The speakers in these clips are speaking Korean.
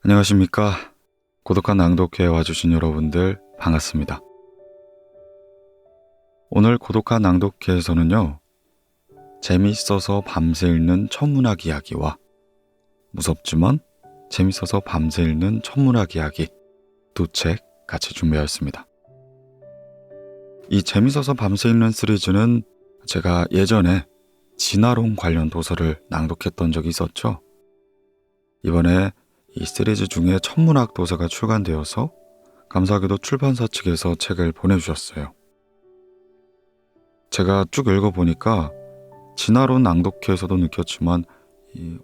안녕하십니까. 고독한 낭독회에 와주신 여러분들 반갑습니다. 오늘 고독한 낭독회에서는요, 재미있어서 밤새 읽는 천문학 이야기와 무섭지만 재밌어서 밤새 읽는 천문학 이야기 두 책 같이 준비하였습니다. 이 재밌어서 밤새 읽는 시리즈는 제가 예전에 진화론 관련 도서를 낭독했던 적이 있었죠. 이번에 이 시리즈 중에 천문학 도서가 출간되어서 감사하게도 출판사 측에서 책을 보내주셨어요. 제가 쭉 읽어보니까 진화론 낭독회에서도 느꼈지만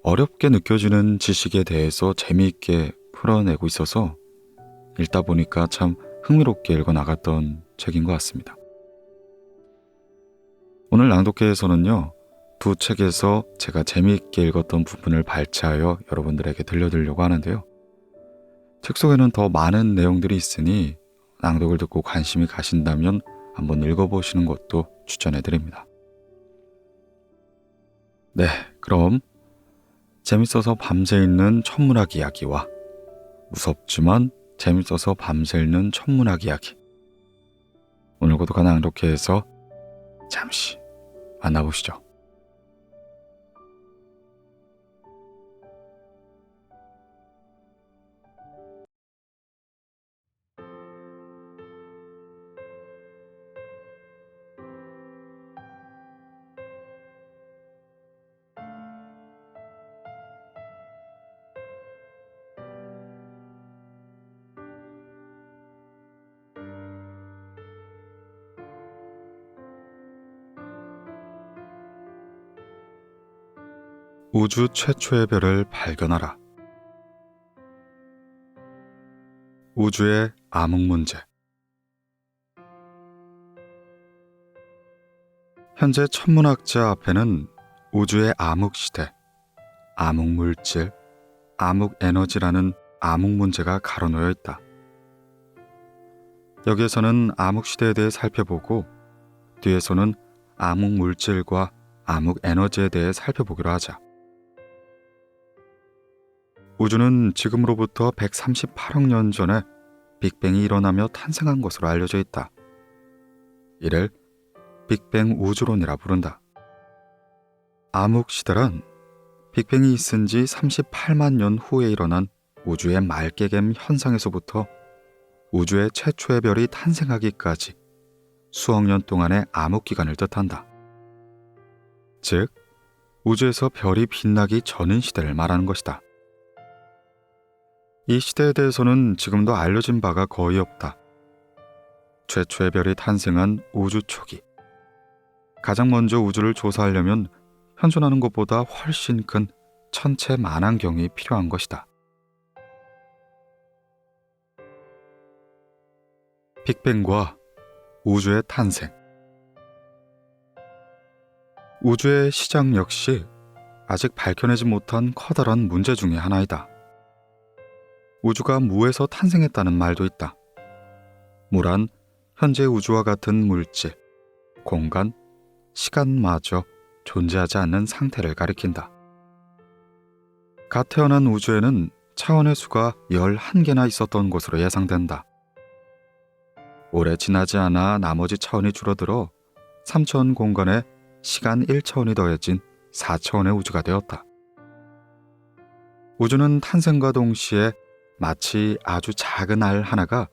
어렵게 느껴지는 지식에 대해서 재미있게 풀어내고 있어서 읽다 보니까 참 흥미롭게 읽어나갔던 책인 것 같습니다. 오늘 낭독회에서는요, 두 책에서 제가 재미있게 읽었던 부분을 발췌하여 여러분들에게 들려드리려고 하는데요. 책 속에는 더 많은 내용들이 있으니 낭독을 듣고 관심이 가신다면 한번 읽어보시는 것도 추천해드립니다. 네, 그럼 재밌어서 밤새 읽는 천문학 이야기와 무섭지만 재밌어서 밤새 읽는 천문학 이야기, 오늘 고독한 낭독회에서 잠시 만나보시죠. 우주 최초의 별을 발견하라. 우주의 암흑 문제. 현재 천문학자 앞에는 우주의 암흑 시대, 암흑 물질, 암흑 에너지라는 암흑 문제가 가로놓여 있다. 여기에서는 암흑 시대에 대해 살펴보고 뒤에서는 암흑 물질과 암흑 에너지에 대해 살펴보기로 하자. 우주는 지금으로부터 138억 년 전에 빅뱅이 일어나며 탄생한 것으로 알려져 있다. 이를 빅뱅 우주론이라 부른다. 암흑 시대란 빅뱅이 있은 지 38만 년 후에 일어난 우주의 말개겜 현상에서부터 우주의 최초의 별이 탄생하기까지 수억 년 동안의 암흑 기간을 뜻한다. 즉, 우주에서 별이 빛나기 전인 시대를 말하는 것이다. 이 시대에 대해서는 지금도 알려진 바가 거의 없다. 최초의 별이 탄생한 우주 초기, 가장 먼저 우주를 조사하려면 현존하는 것보다 훨씬 큰 천체 만환경이 필요한 것이다. 빅뱅과 우주의 탄생. 우주의 시작 역시 아직 밝혀내지 못한 커다란 문제 중의 하나이다. 우주가 무에서 탄생했다는 말도 있다. 무란 현재 우주와 같은 물질, 공간, 시간마저 존재하지 않는 상태를 가리킨다. 갓 태어난 우주에는 차원의 수가 11개나 있었던 것으로 예상된다. 오래 지나지 않아 나머지 차원이 줄어들어 3차원 공간에 시간 1차원이 더해진 4차원의 우주가 되었다. 우주는 탄생과 동시에 마치 아주 작은 알 하나가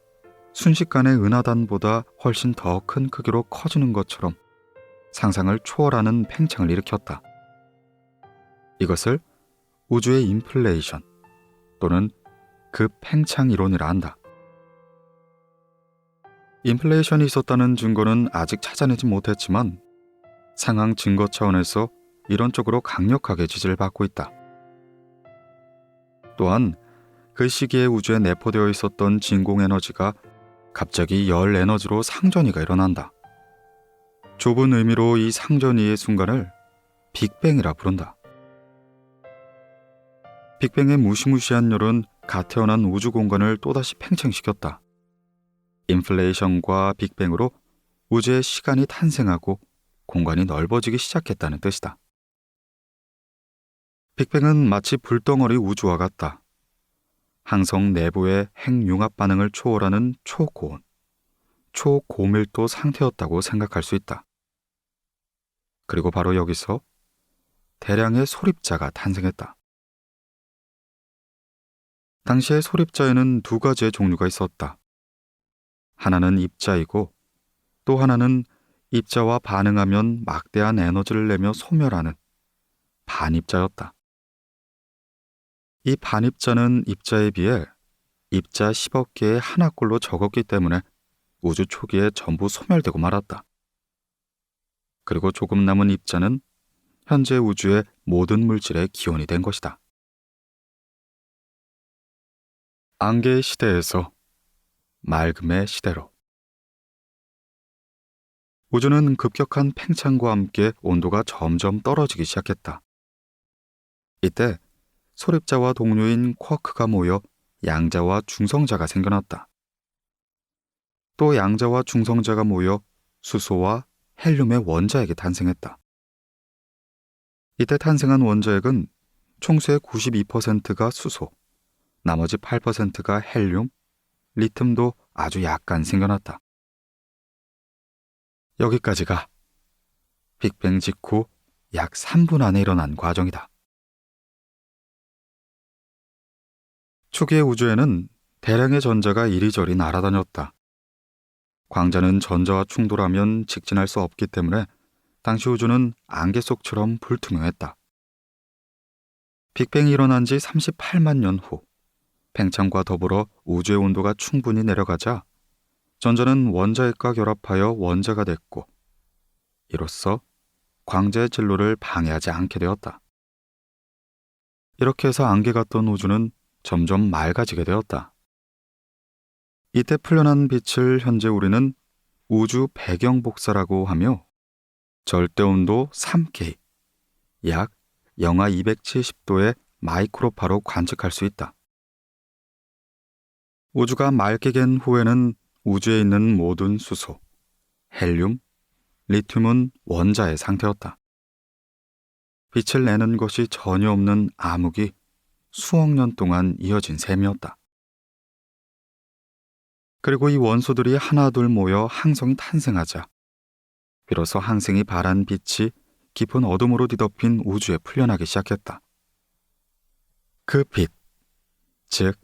순식간에 은하단보다 훨씬 더 큰 크기로 커지는 것처럼 상상을 초월하는 팽창을 일으켰다. 이것을 우주의 인플레이션 또는 급팽창 이론이라 한다. 인플레이션이 있었다는 증거는 아직 찾아내지 못했지만 상황 증거 차원에서 이론적으로 강력하게 지지를 받고 있다. 또한 그 시기에 우주에 내포되어 있었던 진공 에너지가 갑자기 열 에너지로 상전이가 일어난다. 좁은 의미로 이 상전이의 순간을 빅뱅이라 부른다. 빅뱅의 무시무시한 열은 갓 태어난 우주 공간을 또다시 팽창시켰다. 인플레이션과 빅뱅으로 우주의 시간이 탄생하고 공간이 넓어지기 시작했다는 뜻이다. 빅뱅은 마치 불덩어리 우주와 같다. 항성 내부의 핵융합 반응을 초월하는 초고온, 초고밀도 상태였다고 생각할 수 있다. 그리고 바로 여기서 대량의 소립자가 탄생했다. 당시의 소립자에는 두 가지의 종류가 있었다. 하나는 입자이고 또 하나는 입자와 반응하면 막대한 에너지를 내며 소멸하는 반입자였다. 이 반입자는 입자에 비해 입자 10억 개의 하나꼴로 적었기 때문에 우주 초기에 전부 소멸되고 말았다. 그리고 조금 남은 입자는 현재 우주의 모든 물질의 기원이 된 것이다. 안개의 시대에서 맑음의 시대로. 우주는 급격한 팽창과 함께 온도가 점점 떨어지기 시작했다. 이때 소립자와 동료인 쿼크가 모여 양자와 중성자가 생겨났다. 또 양자와 중성자가 모여 수소와 헬륨의 원자핵이 탄생했다. 이때 탄생한 원자핵은 총수의 92%가 수소, 나머지 8%가 헬륨, 리튬도 아주 약간 생겨났다. 여기까지가 빅뱅 직후 약 3분 안에 일어난 과정이다. 초기의 우주에는 대량의 전자가 이리저리 날아다녔다. 광자는 전자와 충돌하면 직진할 수 없기 때문에 당시 우주는 안개 속처럼 불투명했다. 빅뱅이 일어난 지 38만 년 후, 팽창과 더불어 우주의 온도가 충분히 내려가자 전자는 원자핵과 결합하여 원자가 됐고, 이로써 광자의 진로를 방해하지 않게 되었다. 이렇게 해서 안개 같던 우주는 점점 맑아지게 되었다. 이때 풀려난 빛을 현재 우리는 우주 배경 복사라고 하며 절대온도 3K, 약 영하 270도의 마이크로파로 관측할 수 있다. 우주가 맑게 갠 후에는 우주에 있는 모든 수소, 헬륨, 리튬은 원자의 상태였다. 빛을 내는 것이 전혀 없는 암흑이 수억 년 동안 이어진 셈이었다. 그리고 이 원소들이 하나둘 모여 항성이 탄생하자 비로소 항생이 발한 빛이 깊은 어둠으로 뒤덮인 우주에 풀려나기 시작했다. 그 빛, 즉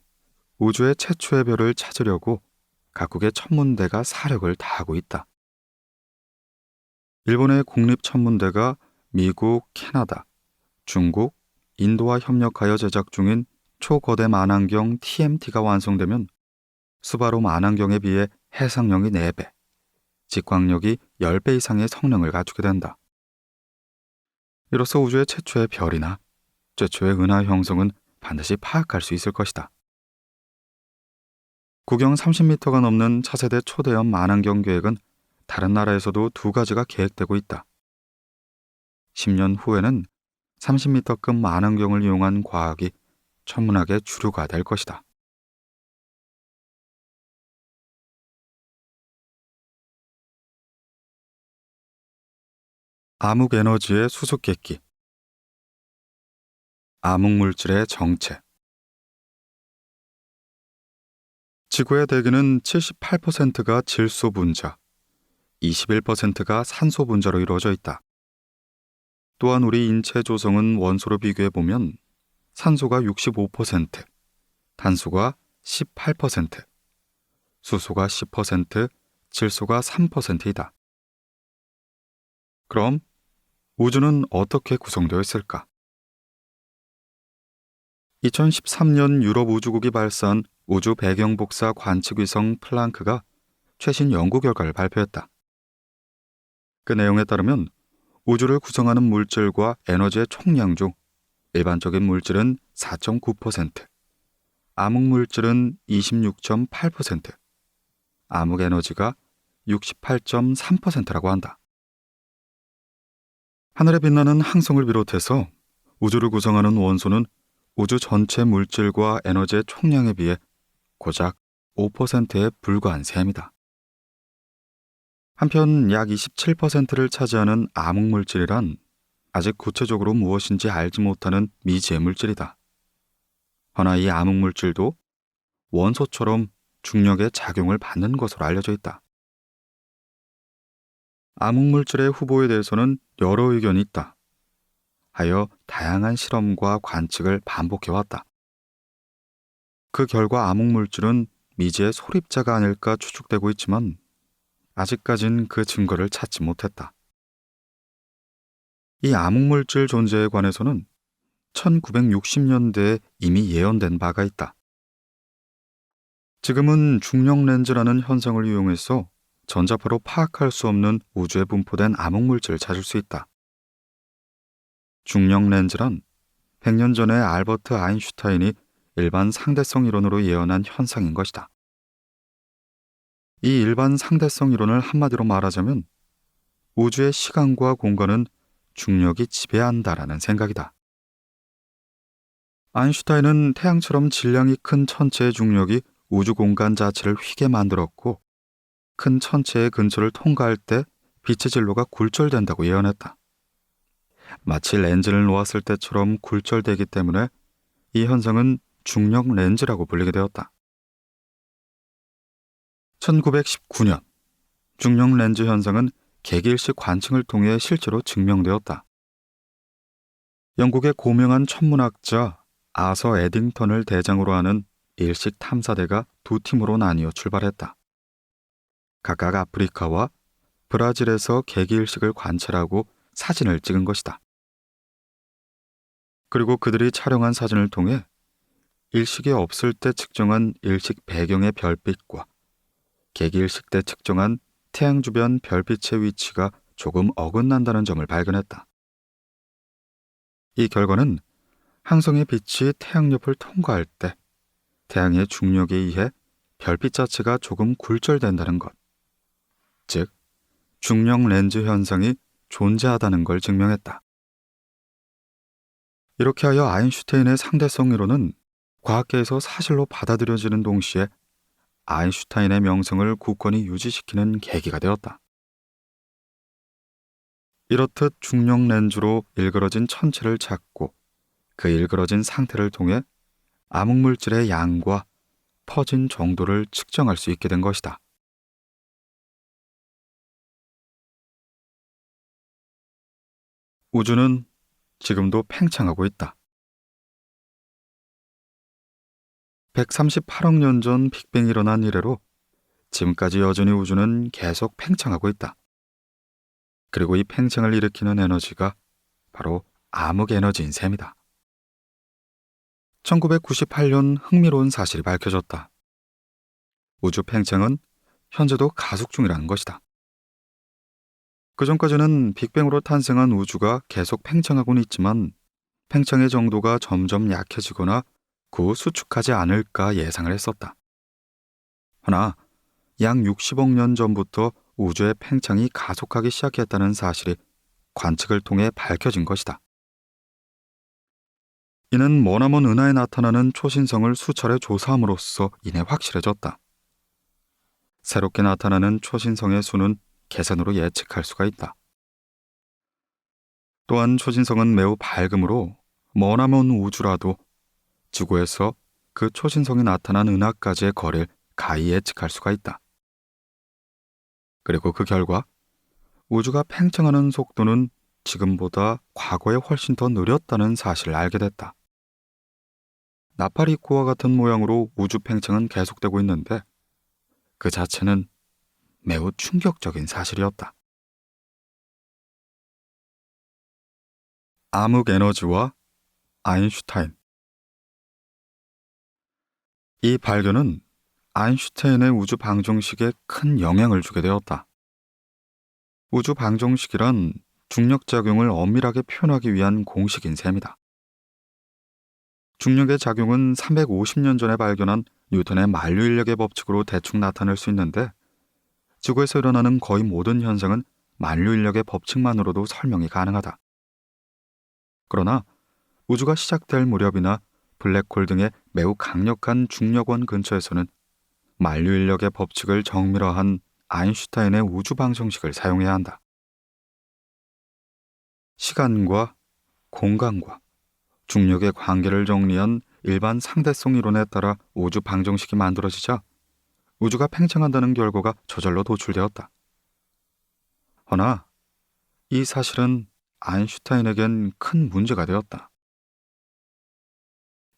우주의 최초의 별을 찾으려고 각국의 천문대가 사력을 다하고 있다. 일본의 국립천문대가 미국, 캐나다, 중국, 인도와 협력하여 제작 중인 초거대 만환경 TMT가 완성되면 수바로 만환경에 비해 해상력이 4배, 직광력이 10배 이상의 성능을 갖추게 된다. 이로써 우주의 최초의 별이나 최초의 은하 형성은 반드시 파악할 수 있을 것이다. 구경 30m가 넘는 차세대 초대형 만환경 계획은 다른 나라에서도 2가지가 계획되고 있다. 10년 후에는 30m급 만환경을 이용한 과학이 천문학의 주류가 될 것이다. 암흑에너지의 수수께끼. 암흑물질의 정체. 지구의 대기는 78%가 질소 분자, 21%가 산소 분자로 이루어져 있다. 또한 우리 인체 조성은 원소로 비교해보면 산소가 65%, 탄소가 18%, 수소가 10%, 질소가 3%이다. 그럼 우주는 어떻게 구성되어 있을까? 2013년 유럽 우주국이 발사한 우주 배경 복사 관측위성 플랑크가 최신 연구 결과를 발표했다. 그 내용에 따르면 우주를 구성하는 물질과 에너지의 총량 중 일반적인 물질은 4.9%, 암흑물질은 26.8%, 암흑에너지가 68.3%라고 한다. 하늘에 빛나는 항성을 비롯해서 우주를 구성하는 원소는 우주 전체 물질과 에너지의 총량에 비해 고작 5%에 불과한 셈이다. 한편 약 27%를 차지하는 암흑물질이란 아직 구체적으로 무엇인지 알지 못하는 미지의 물질이다. 허나 이 암흑물질도 원소처럼 중력의 작용을 받는 것으로 알려져 있다. 암흑물질의 후보에 대해서는 여러 의견이 있다. 하여 다양한 실험과 관측을 반복해왔다. 그 결과 암흑물질은 미지의 소립자가 아닐까 추측되고 있지만 아직까진 그 증거를 찾지 못했다. 이 암흑물질 존재에 관해서는 1960년대에 이미 예언된 바가 있다. 지금은 중력 렌즈라는 현상을 이용해서 전자파로 파악할 수 없는 우주에 분포된 암흑물질을 찾을 수 있다. 중력 렌즈란 100년 전에 알버트 아인슈타인이 일반 상대성 이론으로 예언한 현상인 것이다. 이 일반 상대성 이론을 한마디로 말하자면 우주의 시간과 공간은 중력이 지배한다라는 생각이다. 아인슈타인은 태양처럼 질량이 큰 천체의 중력이 우주 공간 자체를 휘게 만들었고 큰 천체의 근처를 통과할 때 빛의 진로가 굴절된다고 예언했다. 마치 렌즈를 놓았을 때처럼 굴절되기 때문에 이 현상은 중력 렌즈라고 불리게 되었다. 1919년 중력 렌즈 현상은 객일식 관측을 통해 실제로 증명되었다. 영국의 고명한 천문학자 아서 에딩턴을 대장으로 하는 일식 탐사대가 두 팀으로 나뉘어 출발했다. 각각 아프리카와 브라질에서 객일식을 관찰하고 사진을 찍은 것이다. 그리고 그들이 촬영한 사진을 통해 일식이 없을 때 측정한 일식 배경의 별빛과 객일식 때 측정한 태양 주변 별빛의 위치가 조금 어긋난다는 점을 발견했다. 이 결과는 항성의 빛이 태양 옆을 통과할 때 태양의 중력에 의해 별빛 자체가 조금 굴절된다는 것, 즉 중력 렌즈 현상이 존재하다는 걸 증명했다. 이렇게 하여 아인슈타인의 상대성 이론은 과학계에서 사실로 받아들여지는 동시에 아인슈타인의 명성을 굳건히 유지시키는 계기가 되었다. 이렇듯 중력 렌즈로 일그러진 천체를 찾고 그 일그러진 상태를 통해 암흑물질의 양과 퍼진 정도를 측정할 수 있게 된 것이다. 우주는 지금도 팽창하고 있다. 138억 년 전 빅뱅이 일어난 이래로 지금까지 여전히 우주는 계속 팽창하고 있다. 그리고 이 팽창을 일으키는 에너지가 바로 암흑 에너지인 셈이다. 1998년 흥미로운 사실이 밝혀졌다. 우주 팽창은 현재도 가속 중이라는 것이다. 그전까지는 빅뱅으로 탄생한 우주가 계속 팽창하고는 있지만 팽창의 정도가 점점 약해지거나 그 후 수축하지 않을까 예상을 했었다. 허나 약 60억 년 전부터 우주의 팽창이 가속하기 시작했다는 사실이 관측을 통해 밝혀진 것이다. 이는 머나먼 은하에 나타나는 초신성을 수차례 조사함으로써 인해 확실해졌다. 새롭게 나타나는 초신성의 수는 계산으로 예측할 수가 있다. 또한 초신성은 매우 밝으므로 머나먼 우주라도 지구에서 그 초신성이 나타난 은하까지의 거리를 가히 예측할 수가 있다. 그리고 그 결과 우주가 팽창하는 속도는 지금보다 과거에 훨씬 더 느렸다는 사실을 알게 됐다. 나팔 입구와 같은 모양으로 우주 팽창은 계속되고 있는데 그 자체는 매우 충격적인 사실이었다. 암흑 에너지와 아인슈타인. 이 발견은 아인슈타인의 우주 방정식에 큰 영향을 주게 되었다. 우주 방정식이란 중력작용을 엄밀하게 표현하기 위한 공식인 셈이다. 중력의 작용은 350년 전에 발견한 뉴턴의 만류인력의 법칙으로 대충 나타낼 수 있는데 지구에서 일어나는 거의 모든 현상은 만류인력의 법칙만으로도 설명이 가능하다. 그러나 우주가 시작될 무렵이나 블랙홀 등의 매우 강력한 중력원 근처에서는 만류인력의 법칙을 정밀화한 아인슈타인의 우주 방정식을 사용해야 한다. 시간과 공간과 중력의 관계를 정리한 일반 상대성 이론에 따라 우주 방정식이 만들어지자 우주가 팽창한다는 결과가 저절로 도출되었다. 허나 이 사실은 아인슈타인에겐 큰 문제가 되었다.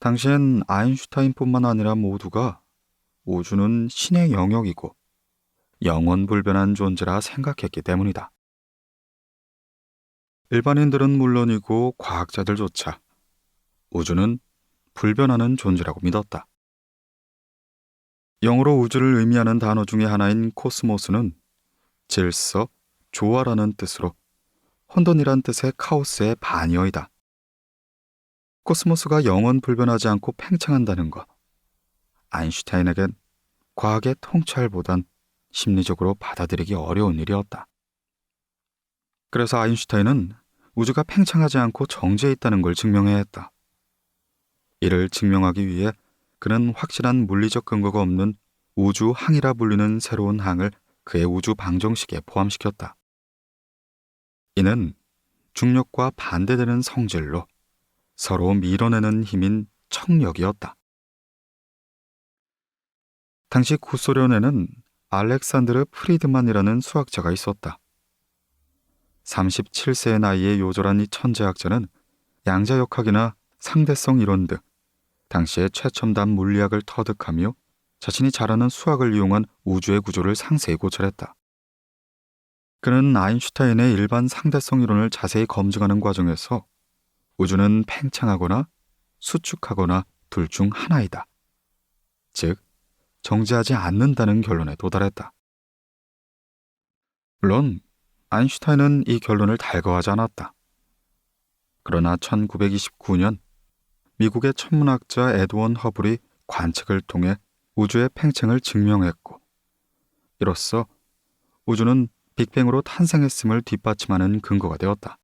당시엔 아인슈타인뿐만 아니라 모두가 우주는 신의 영역이고 영원불변한 존재라 생각했기 때문이다. 일반인들은 물론이고 과학자들조차 우주는 불변하는 존재라고 믿었다. 영어로 우주를 의미하는 단어 중에 하나인 코스모스는 질서, 조화라는 뜻으로 혼돈이란 뜻의 카오스의 반이어이다. 코스모스가 영원 불변하지 않고 팽창한다는 것. 아인슈타인에겐 과학의 통찰보단 심리적으로 받아들이기 어려운 일이었다. 그래서 아인슈타인은 우주가 팽창하지 않고 정지해 있다는 걸 증명해야 했다. 이를 증명하기 위해 그는 확실한 물리적 근거가 없는 우주항이라 불리는 새로운 항을 그의 우주 방정식에 포함시켰다. 이는 중력과 반대되는 성질로 서로 밀어내는 힘인 척력이었다. 당시 구소련에는 알렉산드르 프리드만이라는 수학자가 있었다. 37세의 나이에 요절한 이 천재학자는 양자역학이나 상대성 이론 등 당시의 최첨단 물리학을 터득하며 자신이 잘 아는 수학을 이용한 우주의 구조를 상세히 고찰했다. 그는 아인슈타인의 일반 상대성 이론을 자세히 검증하는 과정에서 우주는 팽창하거나 수축하거나 둘 중 하나이다. 즉, 정지하지 않는다는 결론에 도달했다. 물론 아인슈타인은 이 결론을 달거하지 않았다. 그러나 1929년 미국의 천문학자 에드원 허블이 관측을 통해 우주의 팽창을 증명했고, 이로써 우주는 빅뱅으로 탄생했음을 뒷받침하는 근거가 되었다.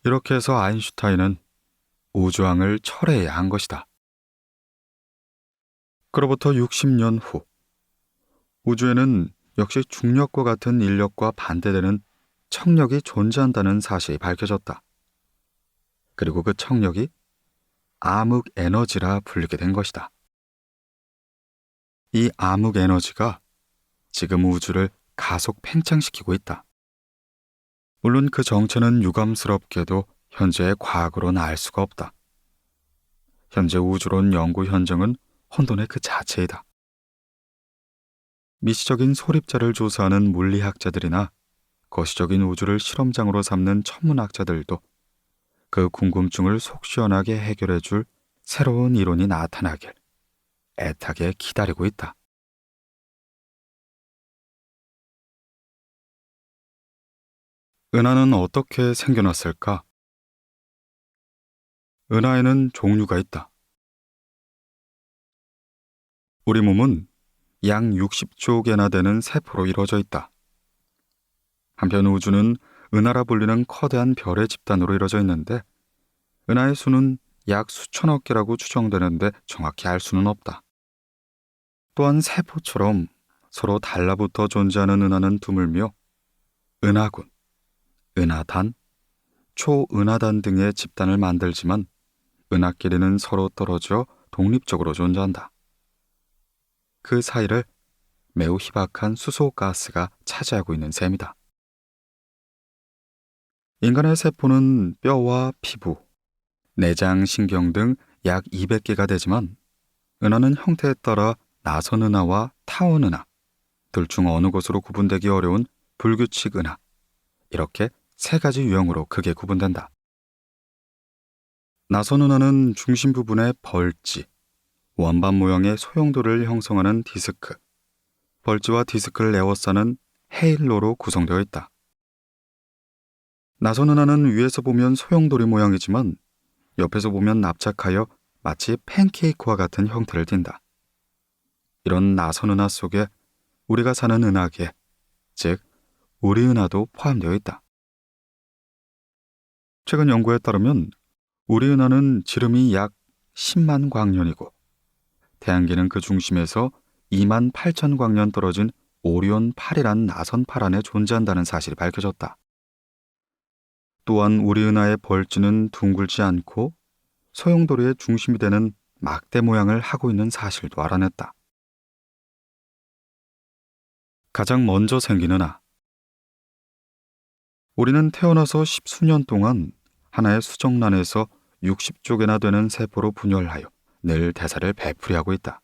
이렇게 해서 아인슈타인은 우주항을 철회해야 한 것이다. 그로부터 60년 후, 우주에는 역시 중력과 같은 인력과 반대되는 척력이 존재한다는 사실이 밝혀졌다. 그리고 그 척력이 암흑 에너지라 불리게 된 것이다. 이 암흑 에너지가 지금 우주를 가속 팽창시키고 있다. 물론 그 정체는 유감스럽게도 현재의 과학으로는 알 수가 없다. 현재 우주론 연구 현정은 혼돈의 그 자체이다. 미시적인 소립자를 조사하는 물리학자들이나 거시적인 우주를 실험장으로 삼는 천문학자들도 그 궁금증을 속 시원하게 해결해줄 새로운 이론이 나타나길 애타게 기다리고 있다. 은하는 어떻게 생겨났을까? 은하에는 종류가 있다. 우리 몸은 약 60조 개나 되는 세포로 이루어져 있다. 한편 우주는 은하라 불리는 커다란 별의 집단으로 이루어져 있는데 은하의 수는 약 수천억 개라고 추정되는데 정확히 알 수는 없다. 또한 세포처럼 서로 달라붙어 존재하는 은하는 드물며 은하군, 은하단, 초은하단 등의 집단을 만들지만 은하끼리는 서로 떨어져 독립적으로 존재한다. 그 사이를 매우 희박한 수소가스가 차지하고 있는 셈이다. 인간의 세포는 뼈와 피부, 내장, 신경 등 약 200개가 되지만 은하는 형태에 따라 나선 은하와 타원 은하, 둘 중 어느 것으로 구분되기 어려운 불규칙 은하, 이렇게 세 가지 유형으로 크게 구분된다. 나선 은하는 중심 부분에 벌지, 원반 모양의 소용돌이를 형성하는 디스크, 벌지와 디스크를 에워싸는 헤일로로 구성되어 있다. 나선 은하는 위에서 보면 소용돌이 모양이지만 옆에서 보면 납작하여 마치 팬케이크와 같은 형태를 띈다. 이런 나선 은하 속에 우리가 사는 은하계, 즉 우리 은하도 포함되어 있다. 최근 연구에 따르면 우리 은하는 지름이 약 10만 광년이고 태양계는 그 중심에서 2만 8천 광년 떨어진 오리온 8이란 나선팔 안에 존재한다는 사실이 밝혀졌다. 또한 우리 은하의 벌지는 둥글지 않고 소용돌이의 중심이 되는 막대 모양을 하고 있는 사실도 알아냈다. 가장 먼저 생긴 은하. 우리는 태어나서 십수년 동안 하나의 수정란에서 60쪽이나 되는 세포로 분열하여 늘 대사를 베풀이하고 있다.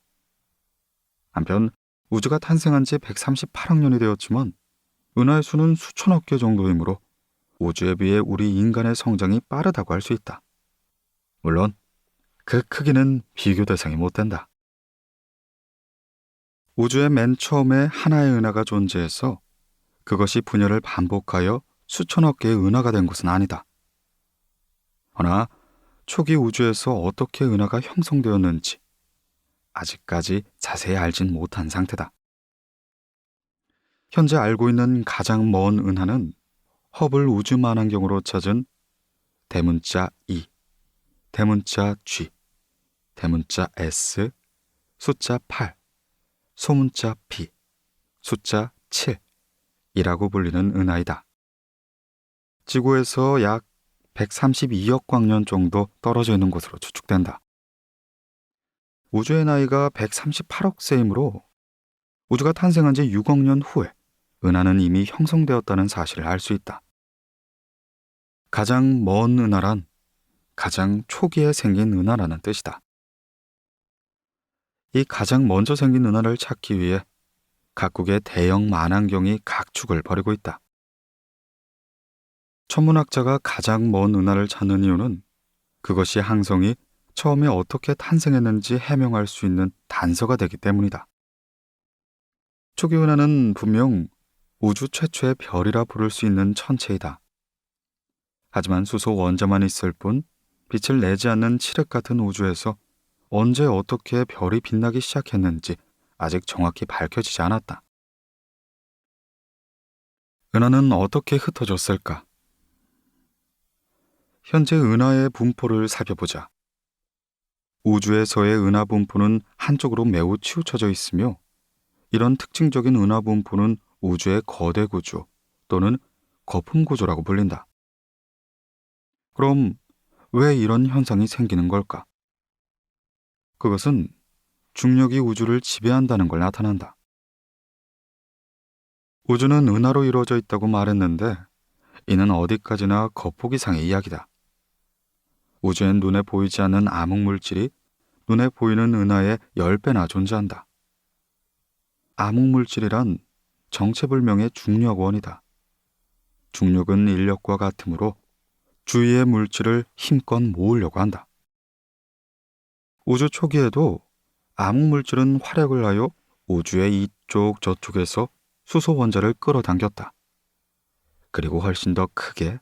한편 우주가 탄생한 지 138억 년이 되었지만 은하의 수는 수천억 개 정도이므로 우주에 비해 우리 인간의 성장이 빠르다고 할 수 있다. 물론 그 크기는 비교 대상이 못 된다. 우주의 맨 처음에 하나의 은하가 존재해서 그것이 분열을 반복하여 수천억 개의 은하가 된 것은 아니다. 허나 초기 우주에서 어떻게 은하가 형성되었는지 아직까지 자세히 알진 못한 상태다. 현재 알고 있는 가장 먼 은하는 허블 우주만환경으로 찾은 대문자 E, 대문자 G, 대문자 S, 숫자 8, 소문자 P, 숫자 7이라고 불리는 은하이다. 지구에서 약 132억 광년 정도 떨어져 있는 곳으로 추측된다. 우주의 나이가 138억 세이므로 우주가 탄생한 지 6억 년 후에 은하는 이미 형성되었다는 사실을 알 수 있다. 가장 먼 은하란 가장 초기에 생긴 은하라는 뜻이다. 이 가장 먼저 생긴 은하를 찾기 위해 각국의 대형 만환경이 각축을 벌이고 있다. 천문학자가 가장 먼 은하를 찾는 이유는 그것이 항성이 처음에 어떻게 탄생했는지 해명할 수 있는 단서가 되기 때문이다. 초기 은하는 분명 우주 최초의 별이라 부를 수 있는 천체이다. 하지만 수소 원자만 있을 뿐 빛을 내지 않는 칠흑 같은 우주에서 언제 어떻게 별이 빛나기 시작했는지 아직 정확히 밝혀지지 않았다. 은하는 어떻게 흩어졌을까? 현재 은하의 분포를 살펴보자. 우주에서의 은하 분포는 한쪽으로 매우 치우쳐져 있으며 이런 특징적인 은하 분포는 우주의 거대 구조 또는 거품 구조라고 불린다. 그럼 왜 이런 현상이 생기는 걸까? 그것은 중력이 우주를 지배한다는 걸 나타난다. 우주는 은하로 이루어져 있다고 말했는데 이는 어디까지나 겉보기상의 이야기다. 우주엔 눈에 보이지 않는 암흑물질이 눈에 보이는 은하의 10배나 존재한다. 암흑물질이란 정체불명의 중력원이다. 중력은 인력과 같으므로 주위의 물질을 힘껏 모으려고 한다. 우주 초기에도 암흑물질은 활약을 하여 우주의 이쪽 저쪽에서 수소 원자를 끌어당겼다. 그리고 훨씬 더 크게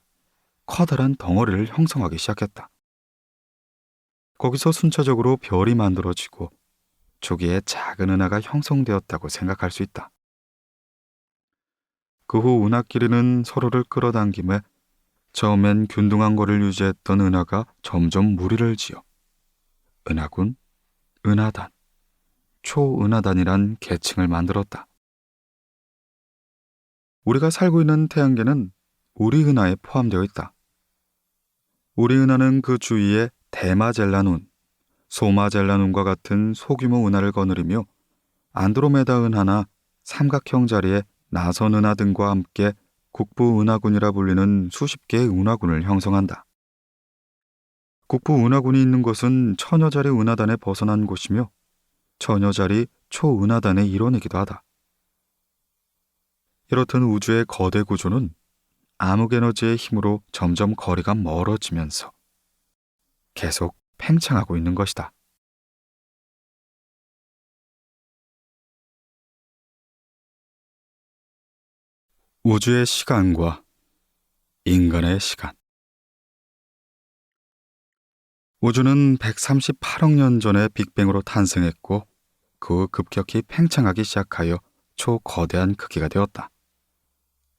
커다란 덩어리를 형성하기 시작했다. 거기서 순차적으로 별이 만들어지고 초기에 작은 은하가 형성되었다고 생각할 수 있다. 그 후 은하끼리는 서로를 끌어당김에 처음엔 균등한 거리를 유지했던 은하가 점점 무리를 지어 은하군, 은하단, 초은하단이란 계층을 만들었다. 우리가 살고 있는 태양계는 우리 은하에 포함되어 있다. 우리 은하는 그 주위에 대마젤란운, 소마젤란운과 같은 소규모 은하를 거느리며 안드로메다 은하나 삼각형 자리의 나선 은하 등과 함께 국부 은하군이라 불리는 수십 개의 은하군을 형성한다. 국부 은하군이 있는 곳은 처녀자리 은하단에 벗어난 곳이며 처녀자리 초은하단의 일원이기도 하다. 이렇듯 우주의 거대 구조는 암흑에너지의 힘으로 점점 거리가 멀어지면서 계속 팽창하고 있는 것이다. 우주의 시간과 인간의 시간. 우주는 138억 년 전에 빅뱅으로 탄생했고 그 후 급격히 팽창하기 시작하여 초거대한 크기가 되었다.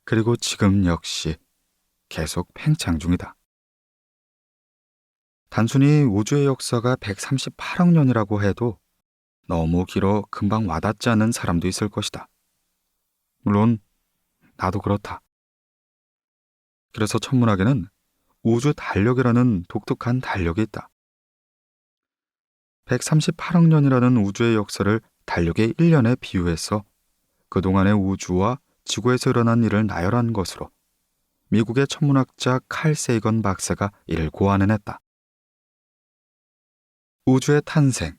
그리고 지금 역시 계속 팽창 중이다. 단순히 우주의 역사가 138억 년이라고 해도 너무 길어 금방 와닿지 않는 사람도 있을 것이다. 물론 나도 그렇다. 그래서 천문학에는 우주 달력이라는 독특한 달력이 있다. 138억 년이라는 우주의 역사를 달력의 1년에 비유해서 그동안의 우주와 지구에서 일어난 일을 나열한 것으로 미국의 천문학자 칼 세이건 박사가 이를 고안해냈다. 우주의 탄생,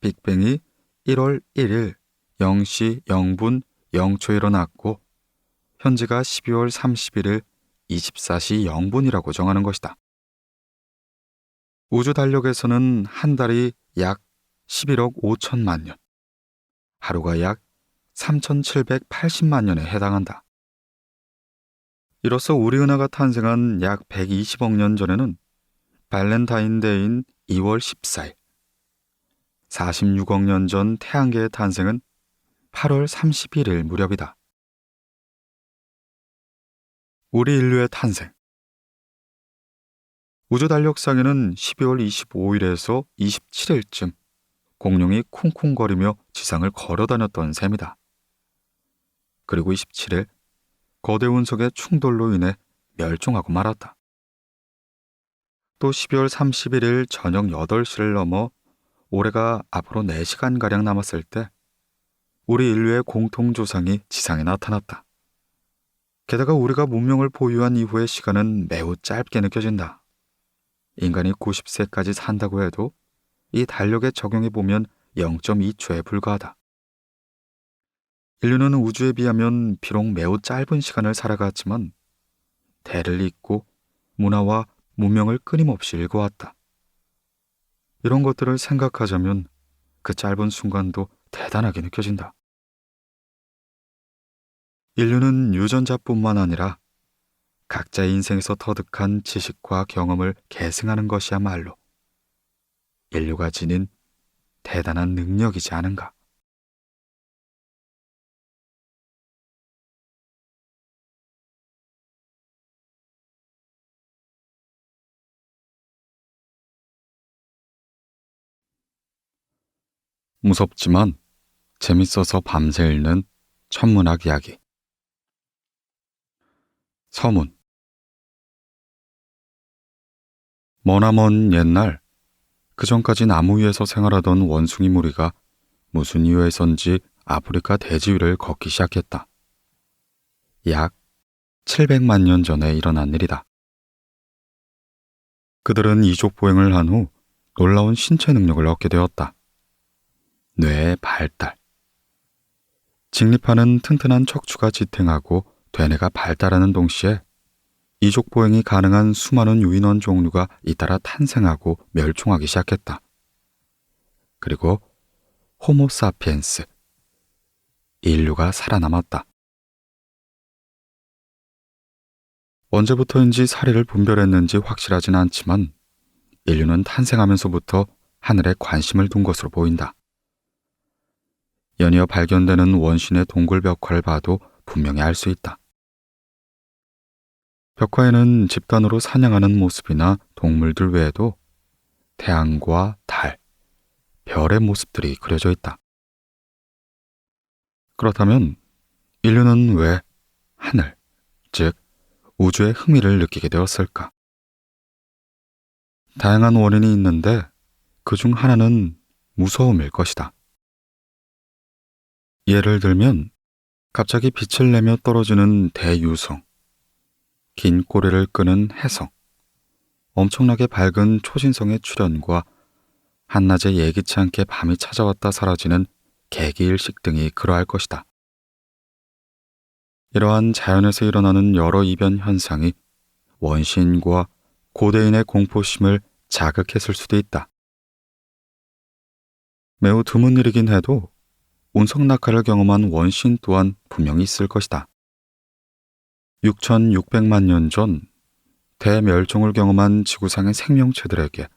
빅뱅이 1월 1일 0시 0분 0초에 일어났고 현재가 12월 31일 24시 0분이라고 정하는 것이다. 우주 달력에서는 한 달이 약 11억 5천만 년, 하루가 약 3,780만 년에 해당한다. 이로써 우리 은하가 탄생한 약 120억 년 전에는 발렌타인데이인 2월 14일, 46억 년 전 태양계의 탄생은 8월 31일 무렵이다. 우리 인류의 탄생. 우주 달력상에는 12월 25일에서 27일쯤 공룡이 쿵쿵거리며 지상을 걸어다녔던 셈이다. 그리고 27일 거대 운석의 충돌로 인해 멸종하고 말았다. 또 12월 31일 저녁 8시를 넘어 올해가 앞으로 4시간가량 남았을 때 우리 인류의 공통조상이 지상에 나타났다. 게다가 우리가 문명을 보유한 이후의 시간은 매우 짧게 느껴진다. 인간이 90세까지 산다고 해도 이 달력에 적용해보면 0.2초에 불과하다. 인류는 우주에 비하면 비록 매우 짧은 시간을 살아갔지만 대를 잇고 문화와 문명을 끊임없이 읽어왔다. 이런 것들을 생각하자면 그 짧은 순간도 대단하게 느껴진다. 인류는 유전자뿐만 아니라 각자의 인생에서 터득한 지식과 경험을 계승하는 것이야말로 인류가 지닌 대단한 능력이지 않은가. 무섭지만 재밌어서 밤새 읽는 천문학 이야기. 서문. 머나먼 옛날, 그전까지 나무 위에서 생활하던 원숭이 무리가 무슨 이유에선지 아프리카 대지 위를 걷기 시작했다. 약 700만 년 전에 일어난 일이다. 그들은 이족 보행을 한 후 놀라운 신체 능력을 얻게 되었다. 뇌의 발달. 직립하는 튼튼한 척추가 지탱하고 되뇌가 발달하는 동시에 이족 보행이 가능한 수많은 유인원 종류가 잇따라 탄생하고 멸종하기 시작했다. 그리고 호모사피엔스, 인류가 살아남았다. 언제부터인지 사리를 분별했는지 확실하진 않지만 인류는 탄생하면서부터 하늘에 관심을 둔 것으로 보인다. 연이어 발견되는 원신의 동굴 벽화를 봐도 분명히 알 수 있다. 벽화에는 집단으로 사냥하는 모습이나 동물들 외에도 태양과 달, 별의 모습들이 그려져 있다. 그렇다면 인류는 왜 하늘, 즉 우주에 흥미를 느끼게 되었을까? 다양한 원인이 있는데 그중 하나는 무서움일 것이다. 예를 들면 갑자기 빛을 내며 떨어지는 대유성, 긴 꼬리를 끄는 혜성, 엄청나게 밝은 초신성의 출현과 한낮에 예기치 않게 밤이 찾아왔다 사라지는 개기일식 등이 그러할 것이다. 이러한 자연에서 일어나는 여러 이변 현상이 원시인과 고대인의 공포심을 자극했을 수도 있다. 매우 드문 일이긴 해도 운석 낙하를 경험한 원시인 또한 분명히 있을 것이다. 6,600만 년 전 대멸종을 경험한 지구상의 생명체들에게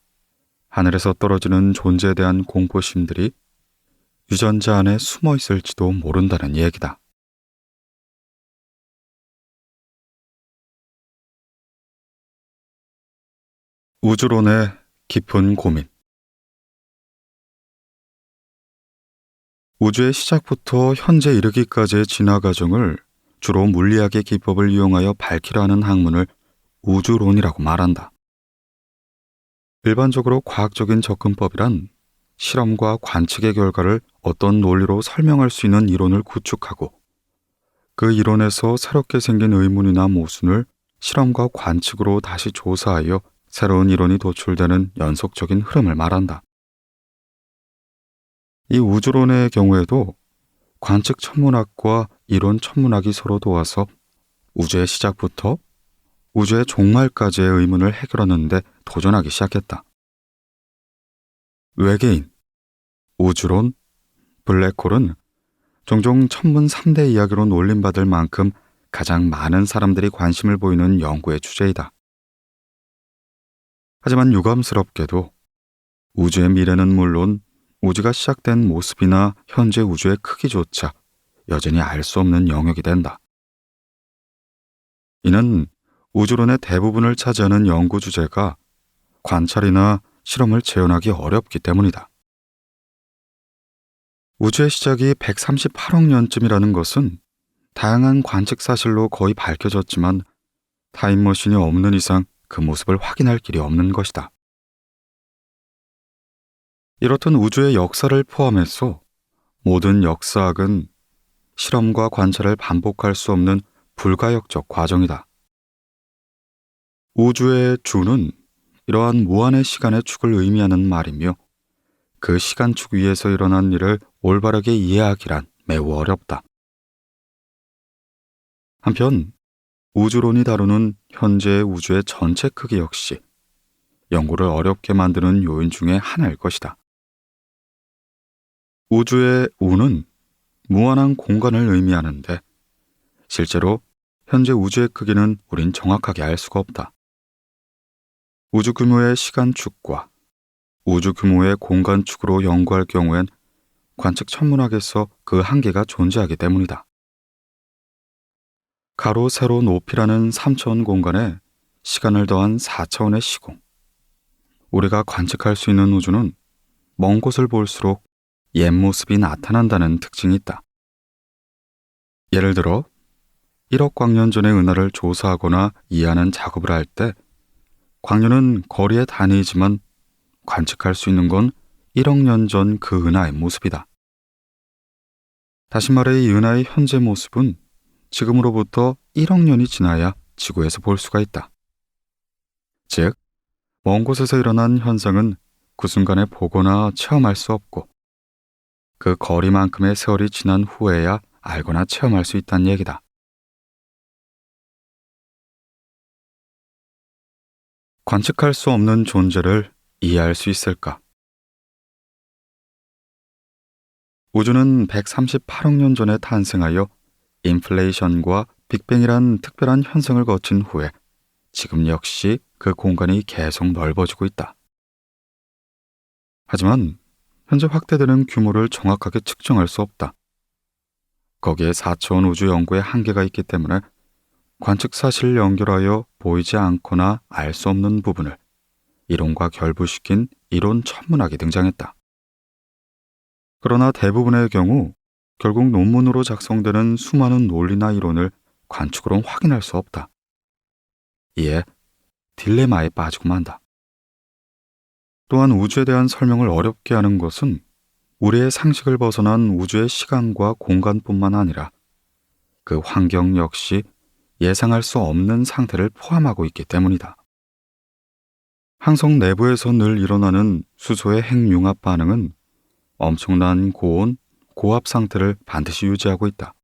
하늘에서 떨어지는 존재에 대한 공포심들이 유전자 안에 숨어 있을지도 모른다는 얘기다. 우주론의 깊은 고민. 우주의 시작부터 현재 이르기까지의 진화 과정을 주로 물리학의 기법을 이용하여 밝히려 하는 학문을 우주론이라고 말한다. 일반적으로 과학적인 접근법이란 실험과 관측의 결과를 어떤 논리로 설명할 수 있는 이론을 구축하고 그 이론에서 새롭게 생긴 의문이나 모순을 실험과 관측으로 다시 조사하여 새로운 이론이 도출되는 연속적인 흐름을 말한다. 이 우주론의 경우에도 관측 천문학과 이론 천문학이 서로 도와서 우주의 시작부터 우주의 종말까지의 의문을 해결하는 데 도전하기 시작했다. 외계인, 우주론, 블랙홀은 종종 천문 3대 이야기로 놀림받을 만큼 가장 많은 사람들이 관심을 보이는 연구의 주제이다. 하지만 유감스럽게도 우주의 미래는 물론 우주가 시작된 모습이나 현재 우주의 크기조차 여전히 알 수 없는 영역이 된다. 이는 우주론의 대부분을 차지하는 연구 주제가 관찰이나 실험을 재현하기 어렵기 때문이다. 우주의 시작이 138억 년쯤이라는 것은 다양한 관측 사실로 거의 밝혀졌지만 타임머신이 없는 이상 그 모습을 확인할 길이 없는 것이다. 이렇듯 우주의 역사를 포함해서 모든 역사학은 실험과 관찰을 반복할 수 없는 불가역적 과정이다. 우주의 주는 이러한 무한의 시간의 축을 의미하는 말이며 그 시간축 위에서 일어난 일을 올바르게 이해하기란 매우 어렵다. 한편 우주론이 다루는 현재의 우주의 전체 크기 역시 연구를 어렵게 만드는 요인 중에 하나일 것이다. 우주의 우는 무한한 공간을 의미하는데 실제로 현재 우주의 크기는 우린 정확하게 알 수가 없다. 우주 규모의 시간축과 우주 규모의 공간축으로 연구할 경우엔 관측 천문학에서 그 한계가 존재하기 때문이다. 가로, 세로, 높이라는 3차원 공간에 시간을 더한 4차원의 시공. 우리가 관측할 수 있는 우주는 먼 곳을 볼수록 옛 모습이 나타난다는 특징이 있다. 예를 들어 1억 광년 전의 은하를 조사하거나 이해하는 작업을 할 때 광년은 거리의 단위이지만 관측할 수 있는 건 1억 년 전 그 은하의 모습이다. 다시 말해 이 은하의 현재 모습은 지금으로부터 1억 년이 지나야 지구에서 볼 수가 있다. 즉, 먼 곳에서 일어난 현상은 그 순간에 보거나 체험할 수 없고 그 거리만큼의 세월이 지난 후에야 알거나 체험할 수 있다는 얘기다. 관측할 수 없는 존재를 이해할 수 있을까? 우주는 138억 년 전에 탄생하여 인플레이션과 빅뱅이란 특별한 현상을 거친 후에 지금 역시 그 공간이 계속 넓어지고 있다. 하지만 현재 확대되는 규모를 정확하게 측정할 수 없다. 거기에 4차원 우주 연구의 한계가 있기 때문에 관측 사실을 연결하여 보이지 않거나 알 수 없는 부분을 이론과 결부시킨 이론 천문학이 등장했다. 그러나 대부분의 경우 결국 논문으로 작성되는 수많은 논리나 이론을 관측으로 확인할 수 없다. 이에 딜레마에 빠지고 만다. 또한 우주에 대한 설명을 어렵게 하는 것은 우리의 상식을 벗어난 우주의 시간과 공간뿐만 아니라 그 환경 역시 예상할 수 없는 상태를 포함하고 있기 때문이다. 항성 내부에서 늘 일어나는 수소의 핵융합 반응은 엄청난 고온, 고압 상태를 반드시 유지하고 있다.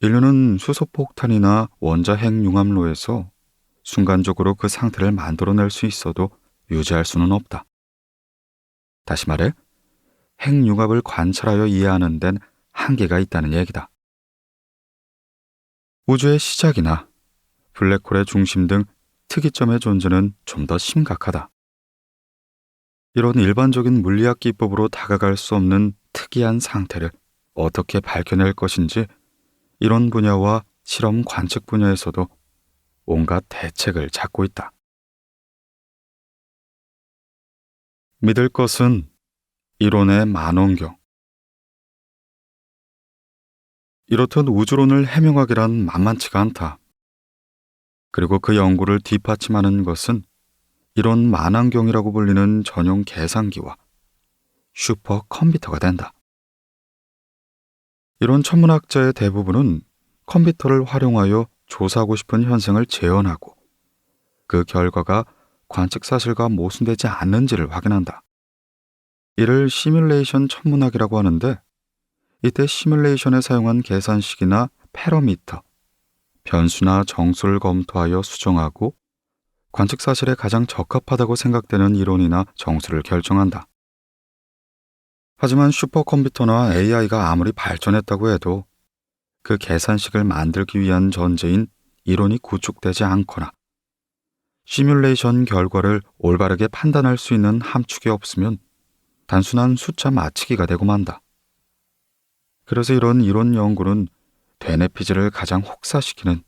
인류는 수소폭탄이나 원자 핵융합로에서 순간적으로 그 상태를 만들어낼 수 있어도 유지할 수는 없다. 다시 말해, 핵융합을 관찰하여 이해하는 데는 한계가 있다는 얘기다. 우주의 시작이나 블랙홀의 중심 등 특이점의 존재는 좀 더 심각하다. 이런 일반적인 물리학 기법으로 다가갈 수 없는 특이한 상태를 어떻게 밝혀낼 것인지 이론 분야와 실험 관측 분야에서도 온갖 대책을 찾고 있다. 믿을 것은 이론의 만원경. 이렇듯 우주론을 해명하기란 만만치가 않다. 그리고 그 연구를 뒷받침하는 것은 이론 만환경이라고 불리는 전용 계산기와 슈퍼컴퓨터가 된다. 이런 천문학자의 대부분은 컴퓨터를 활용하여 조사하고 싶은 현상을 재현하고 그 결과가 관측 사실과 모순되지 않는지를 확인한다. 이를 시뮬레이션 천문학이라고 하는데, 이때 시뮬레이션에 사용한 계산식이나 패러미터, 변수나 정수를 검토하여 수정하고 관측 사실에 가장 적합하다고 생각되는 이론이나 정수를 결정한다. 하지만 슈퍼컴퓨터나 AI가 아무리 발전했다고 해도 그 계산식을 만들기 위한 전제인 이론이 구축되지 않거나 시뮬레이션 결과를 올바르게 판단할 수 있는 함축이 없으면 단순한 숫자 맞추기가 되고 만다. 그래서 이런 이론 연구는 되뇌 피즈를 가장 혹사시키는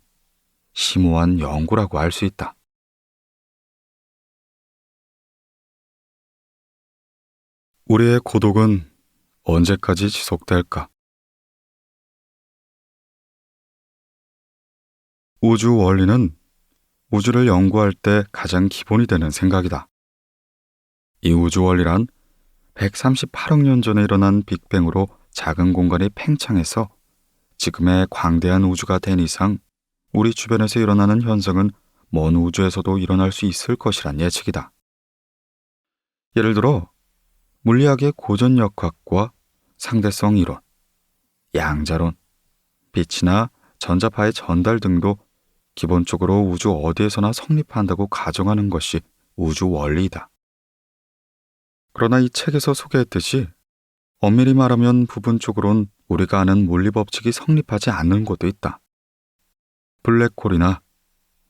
심오한 연구라고 할 수 있다. 우리의 고독은 언제까지 지속될까? 우주 원리는 우주를 연구할 때 가장 기본이 되는 생각이다. 이 우주 원리란 138억 년 전에 일어난 빅뱅으로 작은 공간이 팽창해서 지금의 광대한 우주가 된 이상 우리 주변에서 일어나는 현상은 먼 우주에서도 일어날 수 있을 것이란 예측이다. 예를 들어 물리학의 고전역학과 상대성 이론, 양자론, 빛이나 전자파의 전달 등도 기본적으로 우주 어디에서나 성립한다고 가정하는 것이 우주 원리이다. 그러나 이 책에서 소개했듯이 엄밀히 말하면 부분적으론 우리가 아는 물리 법칙이 성립하지 않는 곳도 있다. 블랙홀이나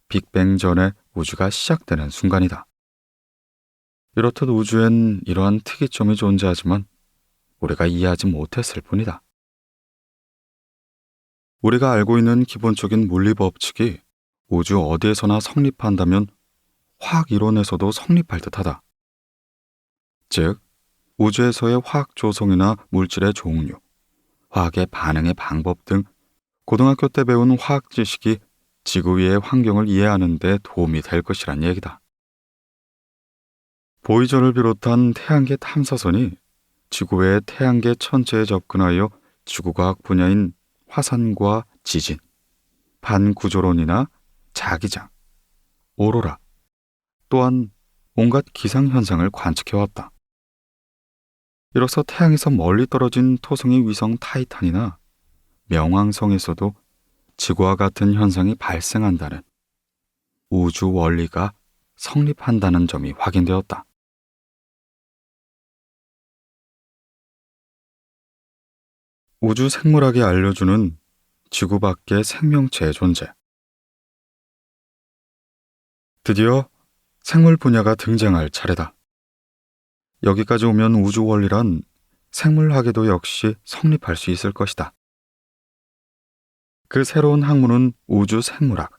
빅뱅 전에 우주가 시작되는 순간이다. 이렇듯 우주엔 이러한 특이점이 존재하지만 우리가 이해하지 못했을 뿐이다. 우리가 알고 있는 기본적인 물리 법칙이 우주 어디에서나 성립한다면 화학 이론에서도 성립할 듯하다. 즉, 우주에서의 화학 조성이나 물질의 종류, 화학의 반응의 방법 등 고등학교 때 배운 화학 지식이 지구 위의 환경을 이해하는 데 도움이 될 것이란 얘기다. 보이저를 비롯한 태양계 탐사선이 지구 외의 태양계 천체에 접근하여 지구과학 분야인 화산과 지진, 반구조론이나 자기장, 오로라, 또한 온갖 기상현상을 관측해왔다. 이로써 태양에서 멀리 떨어진 토성의 위성 타이탄이나 명왕성에서도 지구와 같은 현상이 발생한다는 우주 원리가 성립한다는 점이 확인되었다. 우주 생물학이 알려주는 지구 밖의 생명체의 존재. 드디어 생물 분야가 등장할 차례다. 여기까지 오면 우주 원리란 생물학에도 역시 성립할 수 있을 것이다. 그 새로운 학문은 우주 생물학.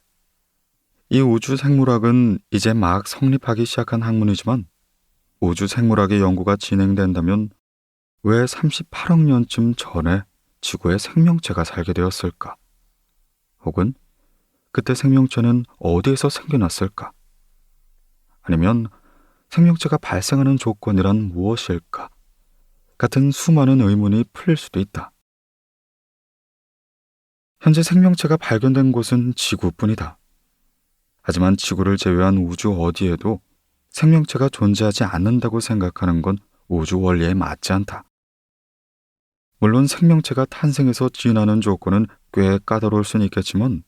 이 우주 생물학은 이제 막 성립하기 시작한 학문이지만 우주 생물학의 연구가 진행된다면 왜 38억 년쯤 전에 지구에 생명체가 살게 되었을까? 혹은 그때 생명체는 어디에서 생겨났을까? 아니면 생명체가 발생하는 조건이란 무엇일까? 같은 수많은 의문이 풀릴 수도 있다. 현재 생명체가 발견된 곳은 지구뿐이다. 하지만 지구를 제외한 우주 어디에도 생명체가 존재하지 않는다고 생각하는 건 우주 원리에 맞지 않다. 물론 생명체가 탄생해서 진화하는 조건은 꽤 까다로울 수는 있겠지만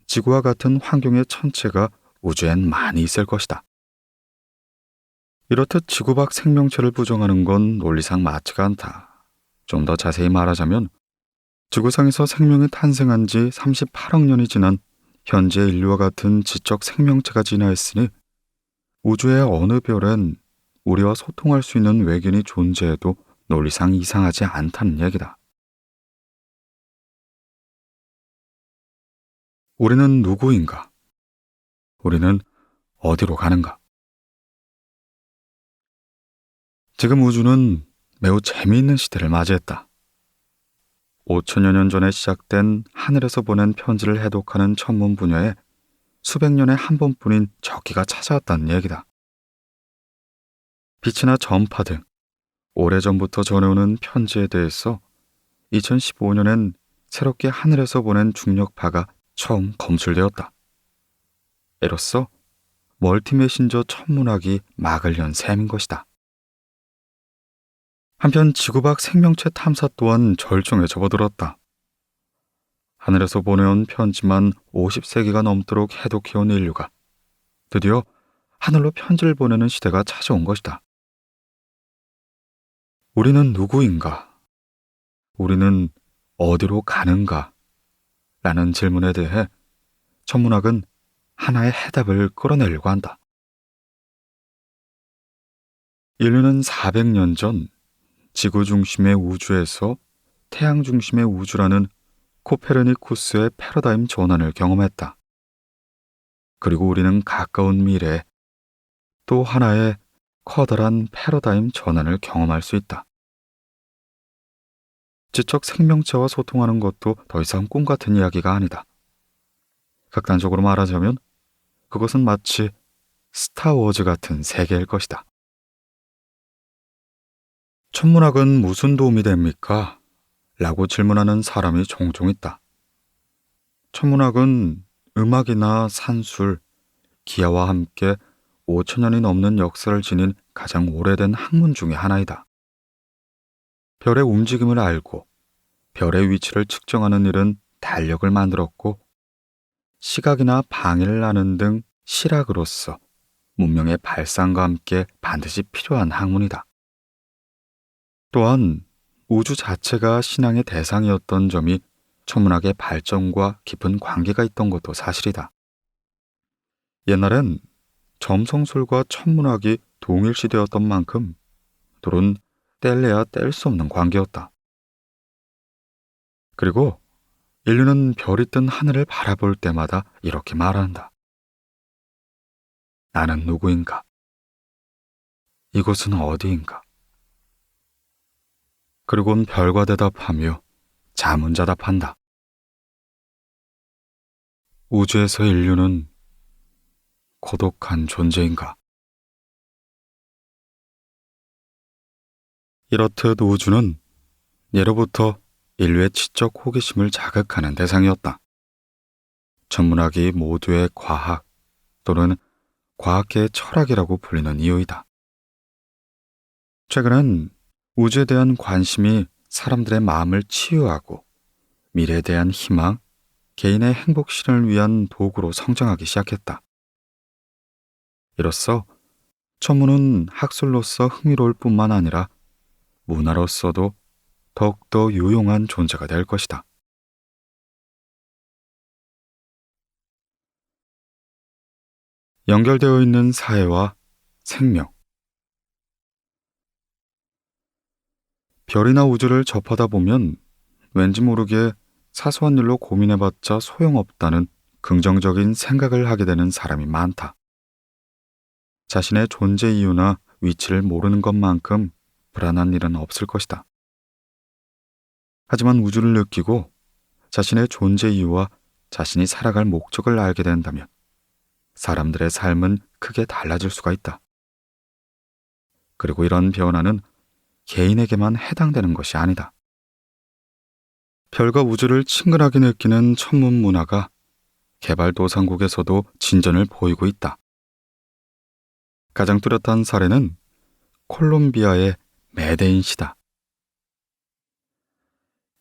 지구와 같은 환경의 천체가 우주엔 많이 있을 것이다. 이렇듯 지구 밖 생명체를 부정하는 건 논리상 맞지가 않다. 좀 더 자세히 말하자면 지구상에서 생명이 탄생한 지 38억 년이 지난 현재 인류와 같은 지적 생명체가 진화했으니 우주의 어느 별엔 우리와 소통할 수 있는 외계인이 존재해도 논리상 이상하지 않다는 얘기다. 우리는 누구인가? 우리는 어디로 가는가? 지금 우주는 매우 재미있는 시대를 맞이했다. 5천여 년 전에 시작된 하늘에서 보낸 편지를 해독하는 천문 분야에 수백 년에 한 번뿐인 적기가 찾아왔다는 얘기다. 빛이나 전파 등 오래전부터 전해오는 편지에 대해서 2015년엔 새롭게 하늘에서 보낸 중력파가 처음 검출되었다. 이로써 멀티메신저 천문학이 막을 연 셈인 것이다. 한편 지구 밖 생명체 탐사 또한 절정에 접어들었다. 하늘에서 보내온 편지만 50세기가 넘도록 해독해온 인류가 드디어 하늘로 편지를 보내는 시대가 찾아온 것이다. 우리는 누구인가? 우리는 어디로 가는가? 라는 질문에 대해 천문학은 하나의 해답을 끌어내려고 한다. 인류는 400년 전 지구 중심의 우주에서 태양 중심의 우주라는 코페르니쿠스의 패러다임 전환을 경험했다. 그리고 우리는 가까운 미래에 또 하나의 커다란 패러다임 전환을 경험할 수 있다. 지적 생명체와 소통하는 것도 더 이상 꿈 같은 이야기가 아니다. 극단적으로 말하자면 그것은 마치 스타워즈 같은 세계일 것이다. 천문학은 무슨 도움이 됩니까? 라고 질문하는 사람이 종종 있다. 천문학은 음악이나 산술, 기하와 함께 5천년이 넘는 역사를 지닌 가장 오래된 학문 중의 하나이다. 별의 움직임을 알고 별의 위치를 측정하는 일은 달력을 만들었고 시각이나 방해를 하는 등 실학으로서 문명의 발상과 함께 반드시 필요한 학문이다. 또한 우주 자체가 신앙의 대상이었던 점이 천문학의 발전과 깊은 관계가 있던 것도 사실이다. 옛날엔 점성술과 천문학이 동일시되었던 만큼 둘은 뗄래야 뗄 수 없는 관계였다. 그리고 인류는 별이 뜬 하늘을 바라볼 때마다 이렇게 말한다. 나는 누구인가? 이곳은 어디인가? 그리고는 별과 대답하며 자문자답한다. 우주에서 인류는 고독한 존재인가? 이렇듯 우주는 예로부터 인류의 지적 호기심을 자극하는 대상이었다. 천문학이 모두의 과학 또는 과학계의 철학이라고 불리는 이유이다. 최근엔 우주에 대한 관심이 사람들의 마음을 치유하고 미래에 대한 희망, 개인의 행복 실현을 위한 도구로 성장하기 시작했다. 이로써 천문은 학술로서 흥미로울 뿐만 아니라 문화로서도 더욱더 유용한 존재가 될 것이다. 연결되어 있는 사회와 생명. 별이나 우주를 접하다 보면 왠지 모르게 사소한 일로 고민해봤자 소용없다는 긍정적인 생각을 하게 되는 사람이 많다. 자신의 존재 이유나 위치를 모르는 것만큼 불안한 일은 없을 것이다. 하지만 우주를 느끼고 자신의 존재 이유와 자신이 살아갈 목적을 알게 된다면 사람들의 삶은 크게 달라질 수가 있다. 그리고 이런 변화는 개인에게만 해당되는 것이 아니다. 별과 우주를 친근하게 느끼는 천문 문화가 개발도상국에서도 진전을 보이고 있다. 가장 뚜렷한 사례는 콜롬비아의 메데인시다.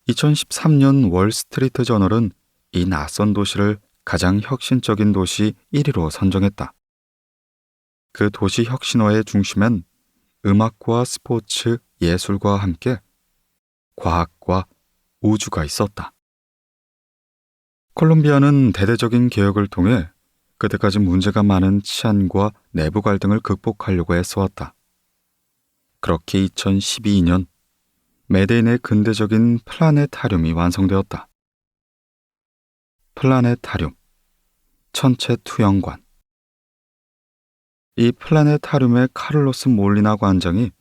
2013년 월스트리트 저널은 이 낯선 도시를 가장 혁신적인 도시 1위로 선정했다. 그 도시 혁신화의 중심엔 음악과 스포츠, 예술과 함께 과학과 우주가 있었다. 콜롬비아는 대대적인 개혁을 통해 그때까지 문제가 많은 치안과 내부 갈등을 극복하려고 애써왔다. 그렇게 2012년 메데인의 근대적인 플라네타륨이 완성되었다. 플라네타륨, 천체 투영관. 이 플라네타륨의 카를로스 몰리나 관장이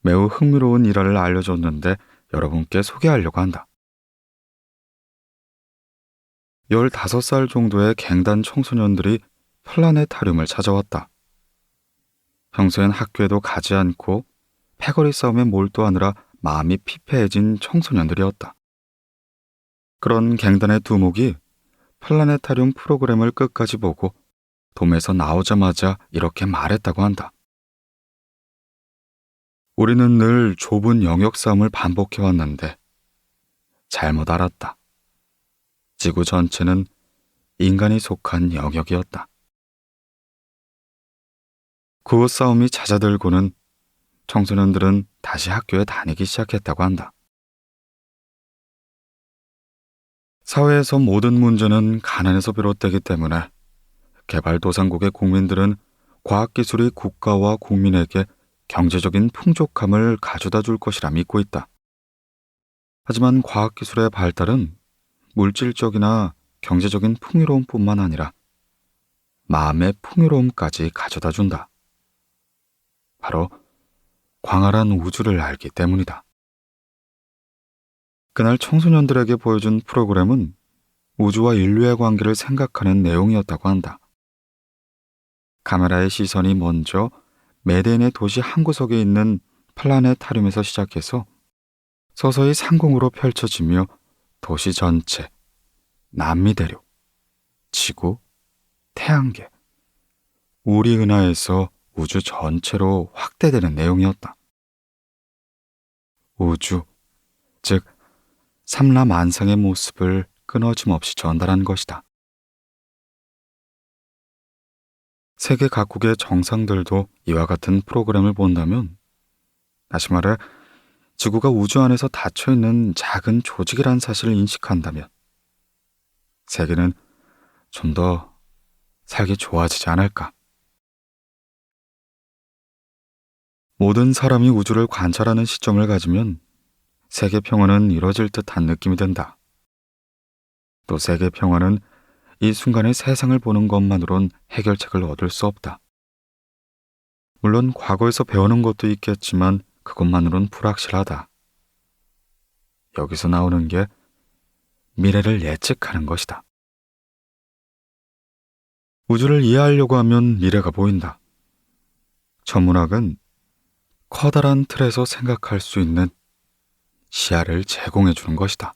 매우 흥미로운 일화를 알려줬는데 여러분께 소개하려고 한다. 15살 정도의 갱단 청소년들이 플라네타륨을 찾아왔다. 평소엔 학교에도 가지 않고 패거리 싸움에 몰두하느라 마음이 피폐해진 청소년들이었다. 그런 갱단의 두목이 플라네타리움 프로그램을 끝까지 보고 돔에서 나오자마자 이렇게 말했다고 한다. 우리는 늘 좁은 영역 싸움을 반복해왔는데 잘못 알았다. 지구 전체는 인간이 속한 영역이었다. 그 싸움이 잦아들고는 청소년들은 다시 학교에 다니기 시작했다고 한다. 사회에서 모든 문제는 가난에서 비롯되기 때문에 개발도상국의 국민들은 과학기술이 국가와 국민에게 경제적인 풍족함을 가져다 줄 것이라 믿고 있다. 하지만 과학기술의 발달은 물질적이나 경제적인 풍요로움뿐만 아니라 마음의 풍요로움까지 가져다 준다. 바로 광활한 우주를 알기 때문이다. 그날 청소년들에게 보여준 프로그램은 우주와 인류의 관계를 생각하는 내용이었다고 한다. 카메라의 시선이 먼저 메데인의 도시 한 구석에 있는 플라네타륨에서 시작해서 서서히 상공으로 펼쳐지며 도시 전체, 남미 대륙, 지구, 태양계, 우리 은하에서 우주 전체로 확대되는 내용이었다. 우주, 즉 삼라만상의 모습을 끊어짐 없이 전달한 것이다. 세계 각국의 정상들도 이와 같은 프로그램을 본다면, 다시 말해 지구가 우주 안에서 닫혀있는 작은 조직이란 사실을 인식한다면 세계는 좀 더 살기 좋아지지 않을까. 모든 사람이 우주를 관찰하는 시점을 가지면 세계 평화는 이뤄질 듯한 느낌이 든다. 또 세계 평화는 이 순간의 세상을 보는 것만으론 해결책을 얻을 수 없다. 물론 과거에서 배우는 것도 있겠지만 그것만으론 불확실하다. 여기서 나오는 게 미래를 예측하는 것이다. 우주를 이해하려고 하면 미래가 보인다. 천문학은 커다란 틀에서 생각할 수 있는 시야를 제공해 주는 것이다.